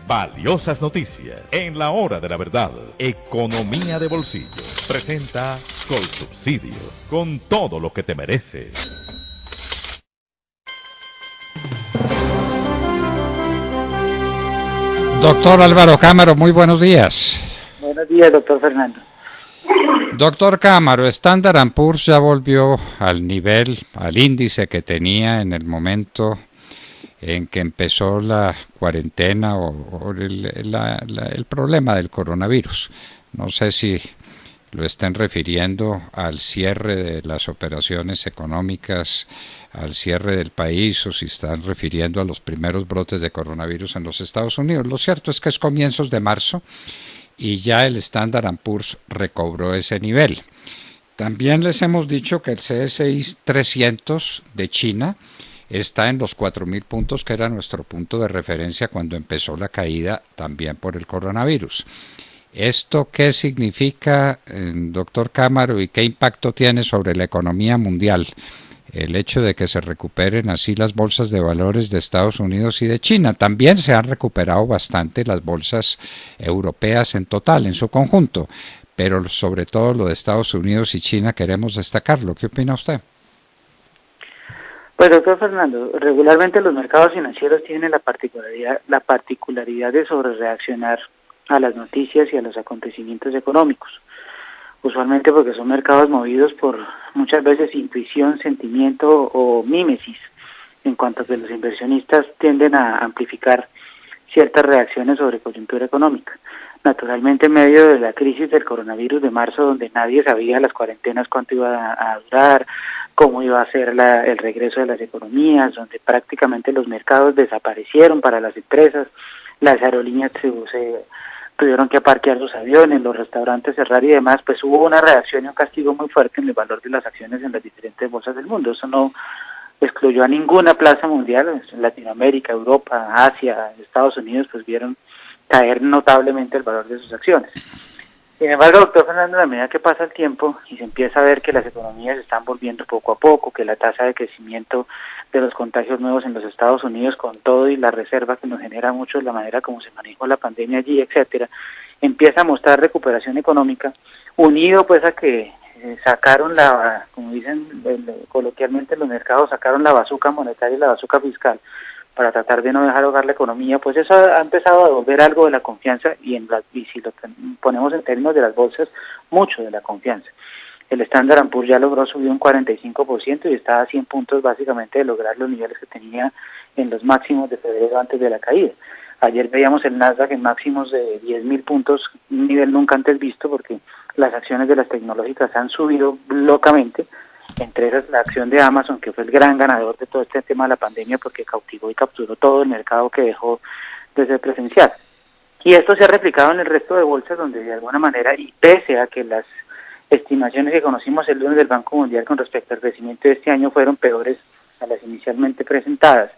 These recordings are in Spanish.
Valiosas noticias en la hora de la verdad. Economía de bolsillo presenta Colsubsidio, con todo lo que te mereces. Doctor Álvaro Cámara, muy buenos días. Buenos días, doctor Fernando. Doctor Cámara, Standard & Poor's ya volvió al índice que tenía en el momento en que empezó la cuarentena o el problema del coronavirus. No sé si lo estén refiriendo al cierre de las operaciones económicas, al cierre del país, o si están refiriendo a los primeros brotes de coronavirus en los Estados Unidos. Lo cierto es que es comienzos de marzo y ya el Standard & Poor's recobró ese nivel. También les hemos dicho que el CSI 300 de China está en los 4.000 puntos, que era nuestro punto de referencia cuando empezó la caída también por el coronavirus. ¿Esto qué significa, doctor Cámara, y qué impacto tiene sobre la economía mundial? El hecho de que se recuperen así las bolsas de valores de Estados Unidos y de China. También se han recuperado bastante las bolsas europeas en total, en su conjunto, pero sobre todo lo de Estados Unidos y China queremos destacarlo. ¿Qué opina usted? Pues, doctor Fernando, regularmente los mercados financieros tienen la particularidad de sobrereaccionar a las noticias y a los acontecimientos económicos, usualmente porque son mercados movidos por muchas veces intuición, sentimiento o mímesis, en cuanto a que los inversionistas tienden a amplificar ciertas reacciones sobre coyuntura económica. Naturalmente, en medio de la crisis del coronavirus de marzo, donde nadie sabía las cuarentenas cuánto iba a durar, cómo iba a ser el regreso de las economías, donde prácticamente los mercados desaparecieron para las empresas, las aerolíneas se tuvieron que parquear sus aviones, los restaurantes cerrar y demás, pues hubo una reacción y un castigo muy fuerte en el valor de las acciones en las diferentes bolsas del mundo. Eso no excluyó a ninguna plaza mundial. Latinoamérica, Europa, Asia, Estados Unidos, pues vieron caer notablemente el valor de sus acciones. Sin embargo, doctor Fernando, a medida que pasa el tiempo y se empieza a ver que las economías están volviendo poco a poco, que la tasa de crecimiento de los contagios nuevos en los Estados Unidos, con todo y la reserva que nos genera mucho la manera como se manejó la pandemia allí, etcétera, empieza a mostrar recuperación económica, unido pues a que sacaron como dicen coloquialmente los mercados, sacaron la bazuca monetaria y la bazuca fiscal para tratar de no dejar ahogar la economía, pues eso ha empezado a devolver algo de la confianza y si lo ponemos en términos de las bolsas, mucho de la confianza. El Standard & Poor's ya logró subir un 45% y está a 100 puntos básicamente de lograr los niveles que tenía en los máximos de febrero antes de la caída. Ayer veíamos el Nasdaq en máximos de 10.000 puntos, un nivel nunca antes visto porque las acciones de las tecnológicas han subido locamente. Entre esas la acción de Amazon, que fue el gran ganador de todo este tema de la pandemia porque cautivó y capturó todo el mercado que dejó de ser presencial. Y esto se ha replicado en el resto de bolsas donde de alguna manera, y pese a que las estimaciones que conocimos el lunes del Banco Mundial con respecto al crecimiento de este año fueron peores a las inicialmente presentadas,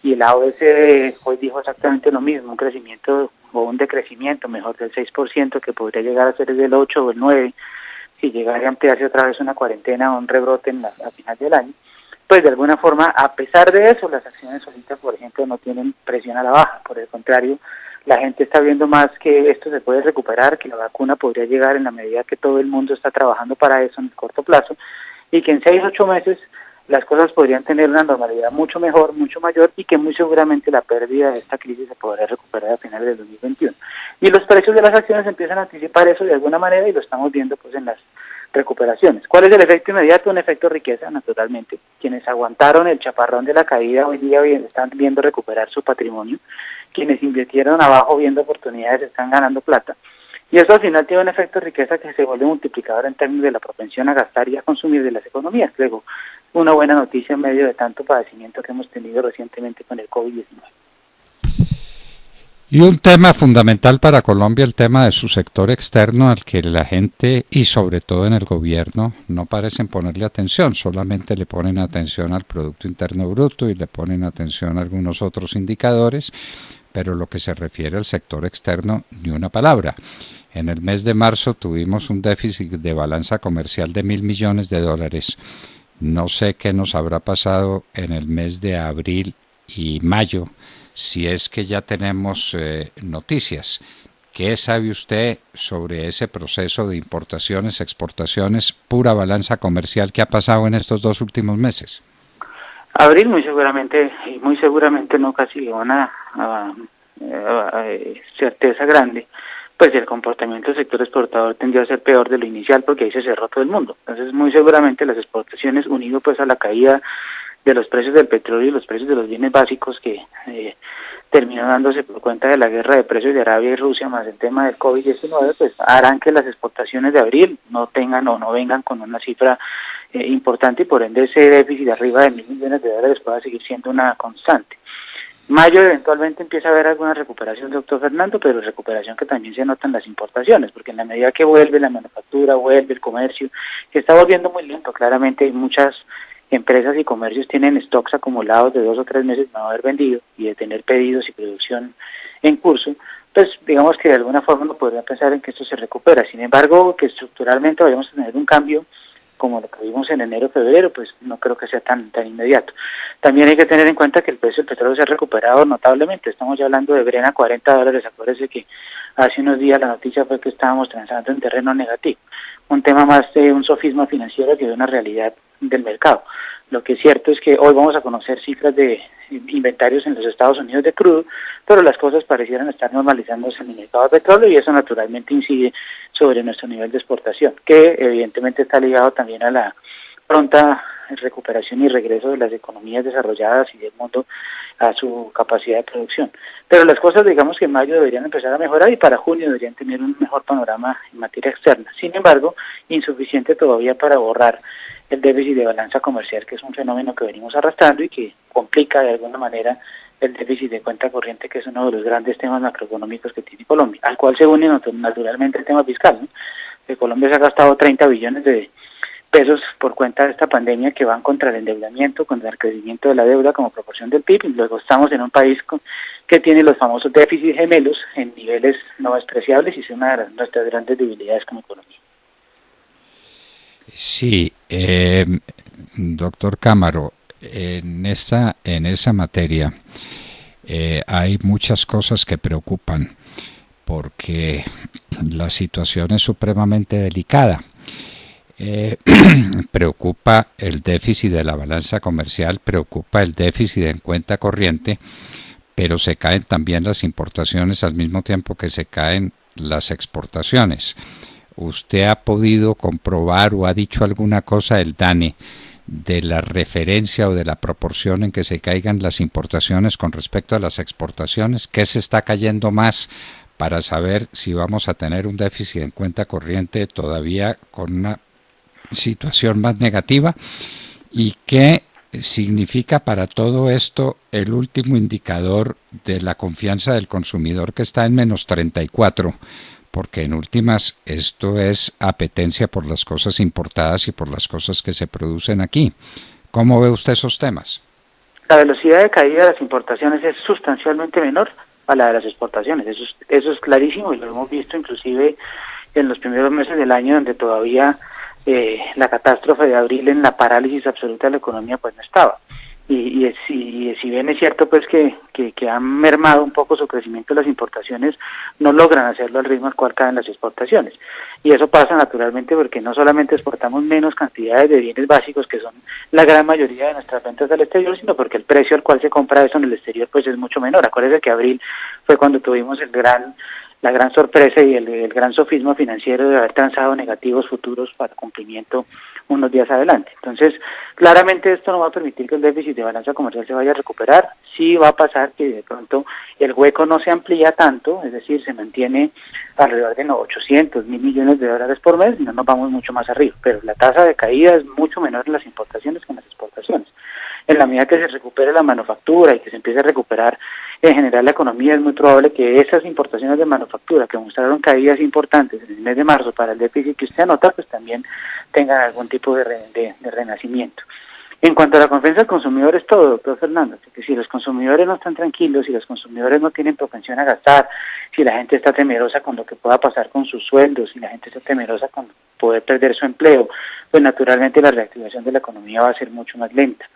y el AOCDE hoy dijo exactamente lo mismo, un crecimiento o un decrecimiento mejor del 6% que podría llegar a ser del 8 o el 9%, si llegara a ampliarse otra vez una cuarentena o un rebrote a final del año, pues de alguna forma, a pesar de eso, las acciones solitas, por ejemplo, no tienen presión a la baja. Por el contrario, la gente está viendo más que esto se puede recuperar, que la vacuna podría llegar en la medida que todo el mundo está trabajando para eso en el corto plazo, y que en 6 o 8 meses las cosas podrían tener una normalidad mucho mejor, mucho mayor, y que muy seguramente la pérdida de esta crisis se podrá recuperar a finales del 2021. Y los precios de las acciones empiezan a anticipar eso de alguna manera y lo estamos viendo pues en las recuperaciones. ¿Cuál es el efecto inmediato? Un efecto riqueza, naturalmente. Quienes aguantaron el chaparrón de la caída hoy día están viendo recuperar su patrimonio. Quienes invirtieron abajo viendo oportunidades están ganando plata. Y eso al final tiene un efecto riqueza que se vuelve multiplicador en términos de la propensión a gastar y a consumir de las economías. Luego, una buena noticia en medio de tanto padecimiento que hemos tenido recientemente con el COVID-19. Y un tema fundamental para Colombia, el tema de su sector externo, al que la gente y sobre todo en el gobierno no parecen ponerle atención, solamente le ponen atención al Producto Interno Bruto y le ponen atención a algunos otros indicadores, pero lo que se refiere al sector externo, ni una palabra. En el mes de marzo tuvimos un déficit de balanza comercial de $1.000 millones. No sé qué nos habrá pasado en el mes de abril y mayo, si es que ya tenemos noticias. ¿Qué sabe usted sobre ese proceso de importaciones, exportaciones, pura balanza comercial que ha pasado en estos 2 últimos meses? Abril muy seguramente no casi una certeza grande, pues el comportamiento del sector exportador tendría a ser peor de lo inicial porque ahí se cerró todo el mundo. Entonces muy seguramente las exportaciones, unido pues a la caída de los precios del petróleo y los precios de los bienes básicos que terminó dándose por cuenta de la guerra de precios de Arabia y Rusia más el tema del COVID-19, pues harán que las exportaciones de abril no tengan o no vengan con una cifra importante y por ende ese déficit de arriba de $1.000 millones pueda seguir siendo una constante. Mayo eventualmente empieza a haber alguna recuperación, doctor Fernando, pero recuperación que también se nota en las importaciones, porque en la medida que vuelve la manufactura, vuelve el comercio, se está volviendo muy lento. Claramente hay muchas empresas y comercios tienen stocks acumulados de 2 o 3 meses de no haber vendido y de tener pedidos y producción en curso, pues digamos que de alguna forma uno podría pensar en que esto se recupera. Sin embargo, que estructuralmente vayamos a tener un cambio como lo que vimos en enero-febrero, pues no creo que sea tan inmediato. También hay que tener en cuenta que el precio del petróleo se ha recuperado notablemente. Estamos ya hablando de Brent a $40. Acuérdense que hace unos días la noticia fue que estábamos transando en terreno negativo. Un tema más de un sofisma financiero que de una realidad del mercado. Lo que es cierto es que hoy vamos a conocer cifras de inventarios en los Estados Unidos de crudo, pero las cosas parecieran estar normalizándose en el mercado de petróleo y eso naturalmente incide sobre nuestro nivel de exportación, que evidentemente está ligado también a la pronta recuperación y regreso de las economías desarrolladas y del mundo a su capacidad de producción. Pero las cosas, digamos que en mayo deberían empezar a mejorar y para junio deberían tener un mejor panorama en materia externa. Sin embargo, insuficiente todavía para borrar el déficit de balanza comercial, que es un fenómeno que venimos arrastrando y que complica de alguna manera el déficit de cuenta corriente, que es uno de los grandes temas macroeconómicos que tiene Colombia, al cual se une naturalmente el tema fiscal, ¿no? Que Colombia se ha gastado 30 billones de pesos por cuenta de esta pandemia que van contra el endeudamiento, contra el crecimiento de la deuda como proporción del PIB, y luego estamos en un país que tiene los famosos déficits gemelos en niveles no despreciables y es una de nuestras grandes debilidades como economía. Sí, doctor Cámaro, en esa materia hay muchas cosas que preocupan porque la situación es supremamente delicada. Preocupa el déficit de la balanza comercial, preocupa el déficit en cuenta corriente, pero se caen también las importaciones al mismo tiempo que se caen las exportaciones. ¿Usted ha podido comprobar o ha dicho alguna cosa el DANE de la referencia o de la proporción en que se caigan las importaciones con respecto a las exportaciones? ¿Qué se está cayendo más para saber si vamos a tener un déficit en cuenta corriente todavía con una situación más negativa? ¿Y qué significa para todo esto el último indicador de la confianza del consumidor, que está en -34? Porque en últimas esto es apetencia por las cosas importadas y por las cosas que se producen aquí. ¿Cómo ve usted esos temas? La velocidad de caída de las importaciones es sustancialmente menor a la de las exportaciones. Eso es clarísimo y lo hemos visto inclusive en los primeros meses del año, donde todavía la catástrofe de abril en la parálisis absoluta de la economía pues no estaba. Y si bien es cierto pues que han mermado un poco su crecimiento las importaciones, no logran hacerlo al ritmo al cual caen las exportaciones. Y eso pasa naturalmente porque no solamente exportamos menos cantidades de bienes básicos, que son la gran mayoría de nuestras ventas al exterior, sino porque el precio al cual se compra eso en el exterior pues es mucho menor. Acuérdense que abril fue cuando tuvimos la gran sorpresa y el gran sofisma financiero de haber transado negativos futuros para cumplimiento unos días adelante. Entonces, claramente esto no va a permitir que el déficit de balanza comercial se vaya a recuperar. Sí va a pasar que de pronto el hueco no se amplía tanto, es decir, se mantiene alrededor de 800 mil millones de dólares por mes, y no nos vamos mucho más arriba, pero la tasa de caída es mucho menor en las importaciones que en las exportaciones. En la medida que se recupere la manufactura y que se empiece a recuperar en general la economía, es muy probable que esas importaciones de manufactura que mostraron caídas importantes en el mes de marzo para el déficit que usted anota, pues también tengan algún tipo de renacimiento. En cuanto a la confianza del consumidor es todo, doctor Fernando, porque si los consumidores no están tranquilos, si los consumidores no tienen propensión a gastar, si la gente está temerosa con lo que pueda pasar con sus sueldos, si la gente está temerosa con poder perder su empleo, pues naturalmente la reactivación de la economía va a ser mucho más lenta.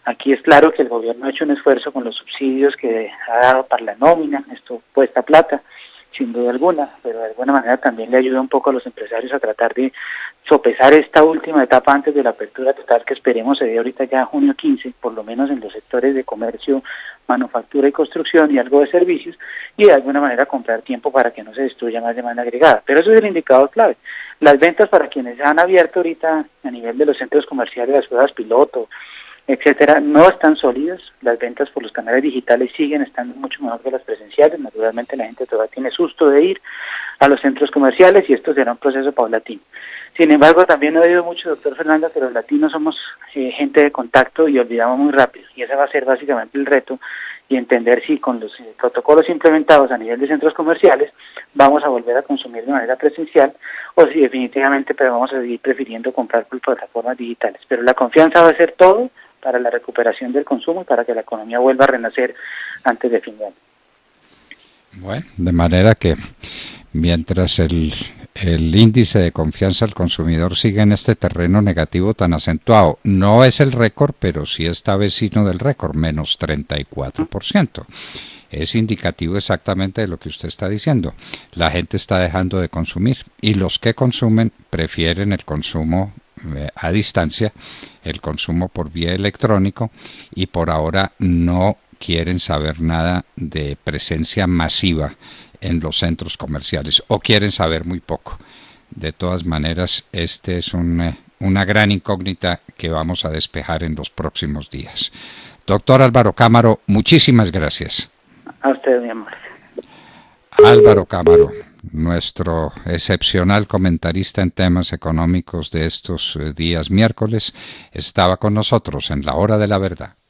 Aquí es claro que el gobierno ha hecho un esfuerzo con los subsidios que ha dado para la nómina, esto cuesta plata, sin duda alguna, pero de alguna manera también le ayuda un poco a los empresarios a tratar de sopesar esta última etapa antes de la apertura total que esperemos se dé ahorita ya junio 15, por lo menos en los sectores de comercio, manufactura y construcción y algo de servicios, y de alguna manera comprar tiempo para que no se destruya más demanda agregada. Pero eso es el indicador clave. Las ventas para quienes han abierto ahorita a nivel de los centros comerciales, las pruebas piloto, etcétera, no están sólidas. Las ventas por los canales digitales siguen estando mucho mejor que las presenciales. Naturalmente la gente todavía tiene susto de ir a los centros comerciales y esto será un proceso paulatino. Sin embargo, también he oído mucho, doctor Fernando, que los latinos somos gente de contacto y olvidamos muy rápido, y ese va a ser básicamente el reto, y entender si con los protocolos implementados a nivel de centros comerciales vamos a volver a consumir de manera presencial o si definitivamente vamos a seguir prefiriendo comprar por plataformas digitales. Pero la confianza va a ser todo para la recuperación del consumo y para que la economía vuelva a renacer antes de fin de año. Bueno, de manera que mientras el índice de confianza del consumidor sigue en este terreno negativo tan acentuado, no es el récord, pero sí está vecino del récord, menos 34%. Es indicativo exactamente de lo que usted está diciendo. La gente está dejando de consumir y los que consumen prefieren el consumo a distancia, el consumo por vía electrónico, y por ahora no quieren saber nada de presencia masiva en los centros comerciales, o quieren saber muy poco. De todas maneras, este es una gran incógnita que vamos a despejar en los próximos días. Doctor Álvaro Cámaro, muchísimas gracias. A usted, mi amor. Álvaro Cámaro, nuestro excepcional comentarista en temas económicos de estos días miércoles, estaba con nosotros en La Hora de la Verdad.